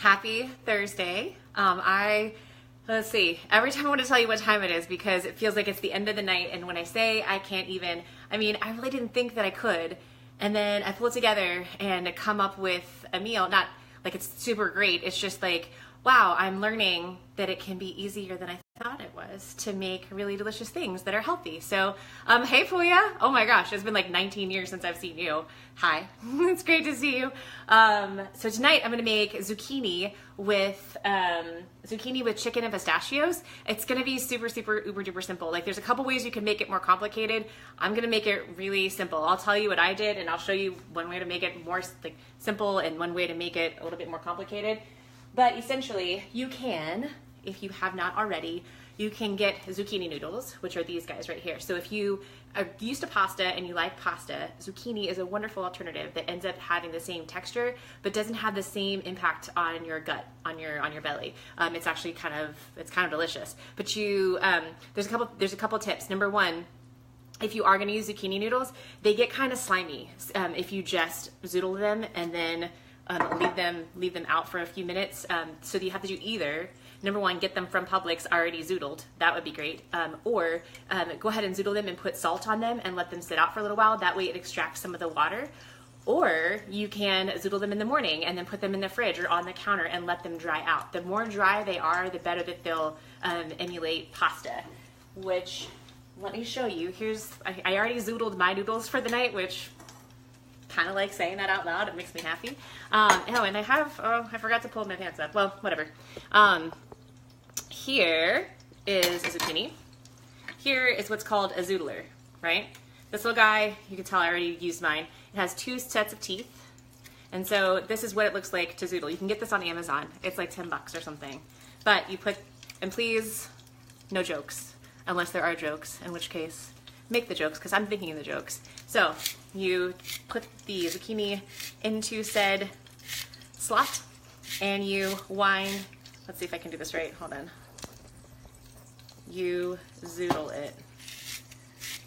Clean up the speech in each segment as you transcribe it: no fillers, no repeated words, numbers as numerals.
Happy Thursday. Let's see, every time I want to tell you what time it is because it feels like it's the end of the night, and when I say I can't even, I mean, I really didn't think that I could, and then I pull it together and come up with a meal. Not like it's super great, it's just like, wow, I'm learning that it can be easier than I thought it was to make really delicious things that are healthy. So, hey Puya, oh my gosh, it's been like 19 years since I've seen you. Hi, it's great to see you. So tonight I'm gonna make zucchini with chicken and pistachios. It's gonna be super uber duper simple. Like there's a couple ways you can make it more complicated. I'm gonna make it really simple. I'll tell you what I did and I'll show you one way to make it more like simple and one way to make it a little bit more complicated. But essentially, you can, if you have not already, you can get zucchini noodles, which are these guys right here. So if you are used to pasta and you like pasta, zucchini is a wonderful alternative that ends up having the same texture, but doesn't have the same impact on your gut, on your belly. It's actually kind of delicious. But you, there's a couple tips. Number one, if you are going to use zucchini noodles, they get kind of slimy if you just zoodle them and then leave them out for a few minutes. So you have to do either, number one, get them from Publix already zoodled. That would be great. Or go ahead and zoodle them and put salt on them and let them sit out for a little while. That way it extracts some of the water. Or you can zoodle them in the morning and then put them in the fridge or on the counter and let them dry out. The more dry they are, the better that they'll emulate pasta, which, let me show you. I already zoodled my noodles for the night, which kind of like saying that out loud. It makes me happy. And I forgot to pull my pants up. Well, whatever. Here is a zucchini. Here is what's called a zoodler, right? This little guy, you can tell I already used mine. It has 2 sets of teeth. And so this is what it looks like to zoodle. You can get this on Amazon. It's like $10 or something. But you put, and please, no jokes, unless there are jokes, in which case, make the jokes, because I'm thinking of the jokes. So you put the zucchini into said slot and you wind, let's see if I can do this right, hold on. You zoodle it.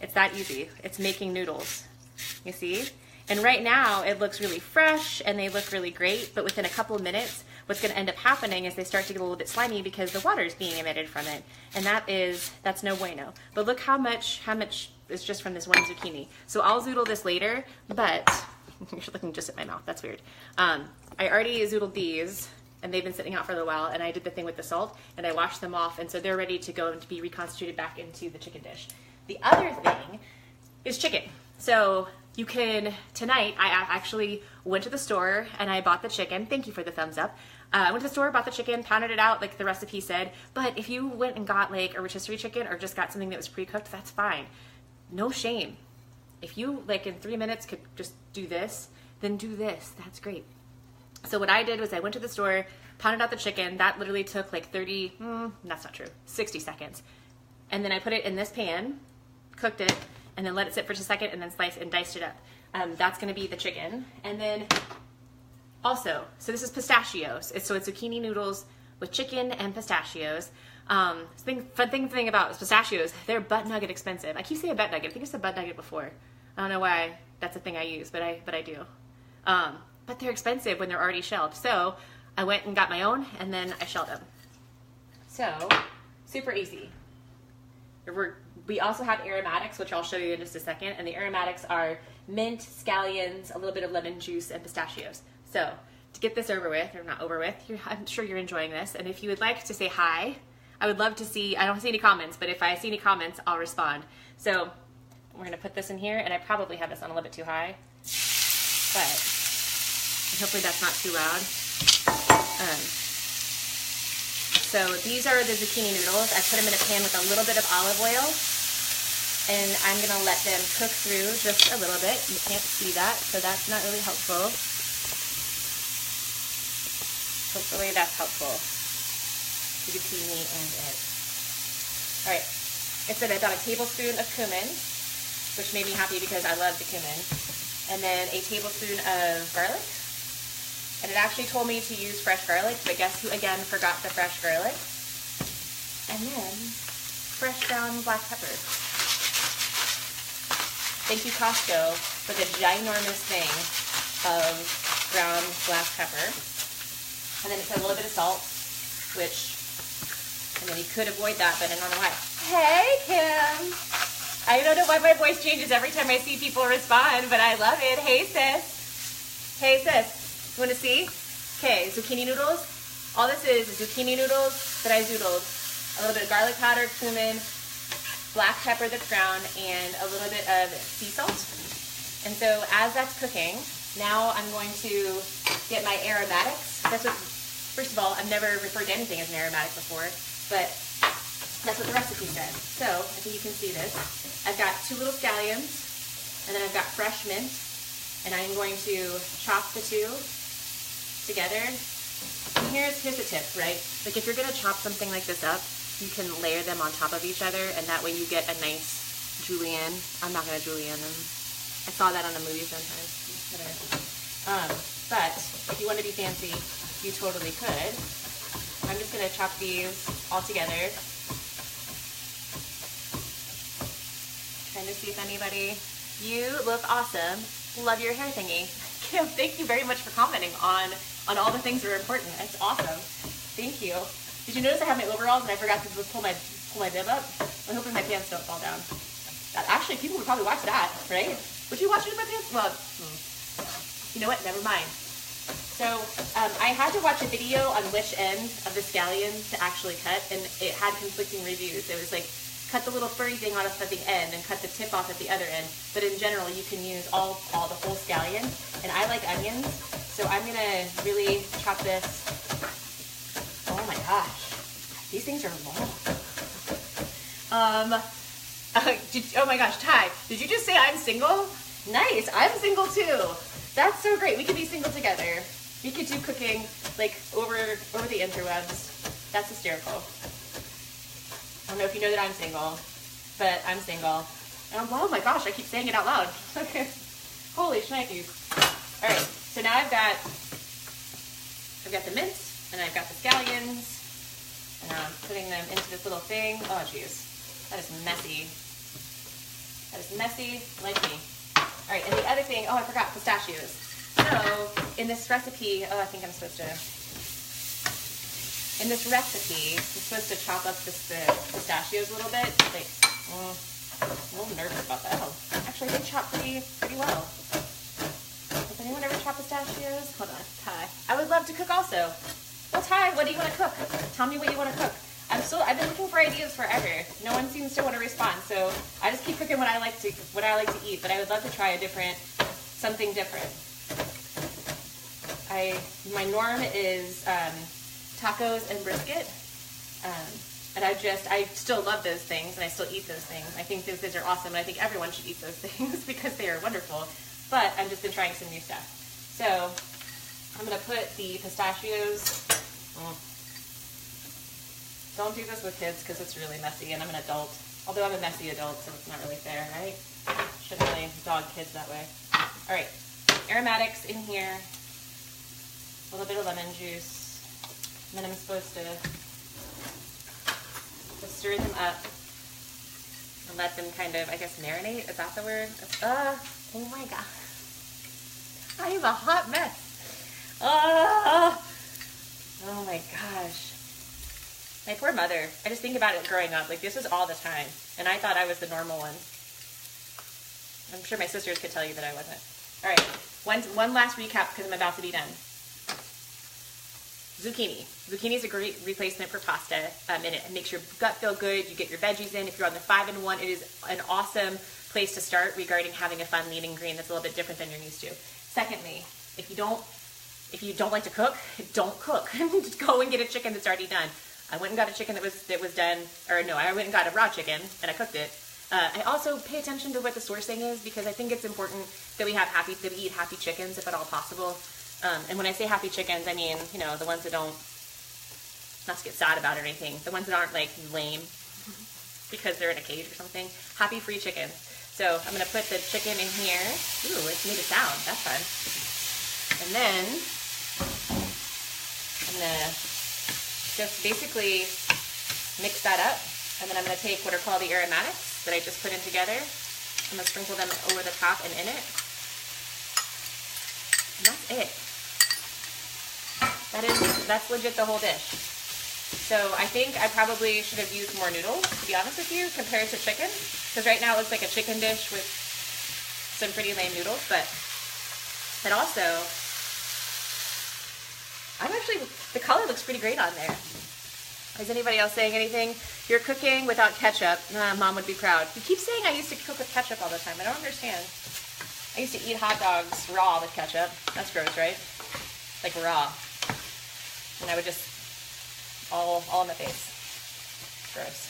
It's that easy. It's making noodles, you see? And right now it looks really fresh and they look really great, but within a couple of minutes, what's gonna end up happening is they start to get a little bit slimy because the water is being emitted from it. And that's no bueno. But look how much is just from this one zucchini. So I'll zoodle this later, but you're looking just at my mouth, that's weird. I already zoodled these and they've been sitting out for a little while, and I did the thing with the salt and I washed them off, and so they're ready to go and to be reconstituted back into the chicken dish. The other thing is chicken. So you can, tonight, I actually went to the store and I bought the chicken. Thank you for the thumbs up. I went to the store, bought the chicken, pounded it out like the recipe said. But if you went and got like a rotisserie chicken or just got something that was pre-cooked, that's fine. No shame. If you like in 3 minutes could just do this, then do this. That's great. So what I did was I went to the store, pounded out the chicken. That literally took like 60 seconds. And then I put it in this pan, cooked it, and then let it sit for just a second, and then sliced and diced it up. That's gonna be the chicken. And then also, so this is pistachios. So it's zucchini noodles with chicken and pistachios. Fun thing about pistachios, they're butt nugget expensive. I keep saying butt nugget. I think I said butt nugget before. I don't know why that's a thing I use, but I do. But they're expensive when they're already shelled. So I went and got my own, and then I shelled them. So super easy. We also have aromatics, which I'll show you in just a second. And the aromatics are mint, scallions, a little bit of lemon juice, and pistachios. So to get this over with, or not over with, I'm sure you're enjoying this. And if you would like to say hi, I would love to see, I don't see any comments, but if I see any comments, I'll respond. So we're gonna put this in here, and I probably have this on a little bit too high, but hopefully that's not too loud. So these are the zucchini noodles. I put them in a pan with a little bit of olive oil, and I'm gonna let them cook through just a little bit. You can't see that, so that's not really helpful. Hopefully that's helpful. You can see me and it. All right, it's about a tablespoon of cumin, which made me happy because I love the cumin, and then a tablespoon of garlic. And it actually told me to use fresh garlic, but guess who again forgot the fresh garlic? And then fresh ground black pepper. Thank you, Costco, for the ginormous thing of ground black pepper. And then it said a little bit of salt, which, I mean, you could avoid that, but I don't know why. Hey, Kim. I don't know why my voice changes every time I see people respond, but I love it. Hey, sis. Hey, sis. You want to see? Okay, zucchini noodles. All this is zucchini noodles that I zoodled. A little bit of garlic powder, cumin, black pepper that's ground, and a little bit of sea salt. And so as that's cooking, now I'm going to get my aromatics. That's what, first of all, I've never referred to anything as an aromatic before, but that's what the recipe said. So I think you can see this. I've got 2 little scallions, and then I've got fresh mint, and I'm going to chop the 2 together. And here's the tip, right? Like if you're gonna chop something like this up, you can layer them on top of each other, and that way you get a nice julienne. I'm not gonna julienne them. I saw that on a movie sometimes. But if you want to be fancy, you totally could. I'm just gonna chop these all together. Trying to see if anybody. You look awesome. Love your hair thingy. Kim, thank you very much for commenting on all the things that are important. It's awesome. Thank you. Did you notice I have my overalls and I forgot to pull my bib up? I'm hoping my pants don't fall down. Actually, people would probably watch that, right? Would you watch it in my pants? Well, you know what? Never mind. So I had to watch a video on which end of the scallion to actually cut, and it had conflicting reviews. It was like, cut the little furry thing off at the end and cut the tip off at the other end. But in general, you can use the whole scallion. And I like onions, so I'm gonna really chop this. Oh my gosh, these things are long. Oh my gosh, Ty, did you just say I'm single? Nice, I'm single too. That's so great. We could be single together. We could do cooking like over the interwebs. That's hysterical. I don't know if you know that I'm single, but I'm single. Oh my gosh, I keep saying it out loud. Okay. Holy shnikes. All right, so now I've got the mint, and I've got the scallions, and I'm putting them into this little thing. Oh geez, that is messy. That is messy like me. All right, and the other thing, oh I forgot, pistachios. So in this recipe, I think I'm supposed to. In this recipe, you're supposed to chop up the pistachios a little bit. Like, I'm a little nervous about that. Oh, actually, they chop pretty well. Has anyone ever chopped pistachios? Hold on, Ty. I would love to cook also. Well, Ty, what do you want to cook? Tell me what you want to cook. I've been looking for ideas forever. No one seems to want to respond, so I just keep cooking what I like to eat. But I would love to try something different. My norm is tacos and brisket, and I still love those things, and I still eat those things. I think those things are awesome, and I think everyone should eat those things because they are wonderful. But I've just been trying some new stuff. So I'm gonna put the pistachios. Don't do this with kids because it's really messy, and I'm an adult. Although I'm a messy adult, so it's not really fair, right? Shouldn't really dog kids that way. All right, aromatics in here. A little bit of lemon juice. And then I'm supposed to stir them up and let them kind of, I guess, marinate. Is that the word? Oh my god. I am a hot mess. Oh my gosh. My poor mother. I just think about it growing up. Like, this was all the time. And I thought I was the normal one. I'm sure my sisters could tell you that I wasn't. All right. One last recap because I'm about to be done. Zucchini. Zucchini is a great replacement for pasta, and it makes your gut feel good. You get your veggies in. If you're on the 5-in-1, it is an awesome place to start regarding having a fun lean green that's a little bit different than you're used to. Secondly, if you don't like to cook, don't cook. Just go and get a chicken that's already done. I went and got a chicken that was done, or no, I went and got a raw chicken and I cooked it. I also pay attention to what the sourcing is because I think it's important that we eat happy chickens if at all possible. And when I say happy chickens, I mean, you know, the ones that don't, not to get sad about it or anything, the ones that aren't like lame because they're in a cage or something. Happy free chickens. So I'm going to put the chicken in here. Ooh, it's made a sound. That's fun. And then I'm going to just basically mix that up. And then I'm going to take what are called the aromatics that I just put in together. I'm going to sprinkle them over the top and in it. And that's it. That's legit the whole dish. So I think I probably should have used more noodles, to be honest with you, compared to chicken. Because right now it looks like a chicken dish with some pretty lame noodles, but also, the color looks pretty great on there. Is anybody else saying anything? You're cooking without ketchup. Mom would be proud. You keep saying I used to cook with ketchup all the time. I don't understand. I used to eat hot dogs raw with ketchup. That's gross, right? Like raw. And I would just, all in the face. Gross.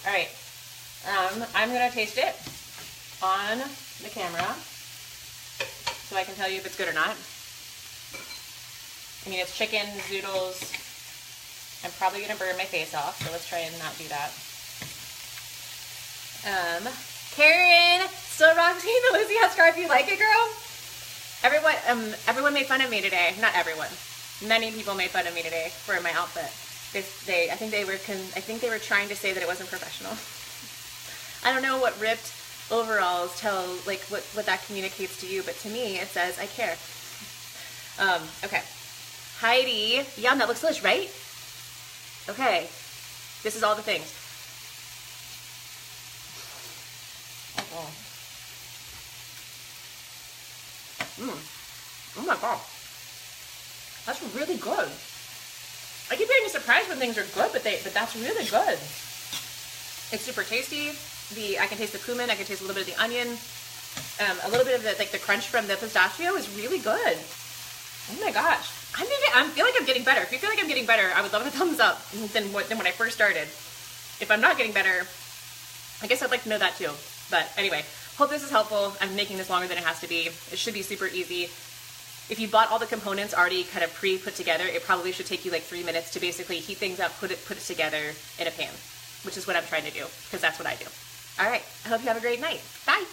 All right. I'm going to taste it on the camera so I can tell you if it's good or not. I mean, it's chicken, Zoodles. I'm probably going to burn my face off, so let's try and not do that. Karen, still rocking the Lucy Hot scarf. You like it, girl? Everyone made fun of me today. Not everyone. Many people made fun of me today for my outfit. I think they were trying to say that it wasn't professional. I don't know what ripped overalls tell, like what that communicates to you, but to me it says I care. Okay. Heidi, yum, that looks delicious, right? Okay, this is all the things. Oh my god, that's really good. I keep getting surprised when things are good, but that's really good. It's super tasty. I can taste the cumin. I can taste a little bit of the onion. A little bit of the crunch from the pistachio is really good. Oh my gosh. I feel like I'm getting better. If you feel like I'm getting better, I would love a thumbs up than when I first started. If I'm not getting better, I guess I'd like to know that too. But anyway, hope this is helpful. I'm making this longer than it has to be. It should be super easy. If you bought all the components already kind of pre-put together, it probably should take you like 3 minutes to basically heat things up, put it together in a pan, which is what I'm trying to do, because that's what I do. All right, I hope you have a great night. Bye.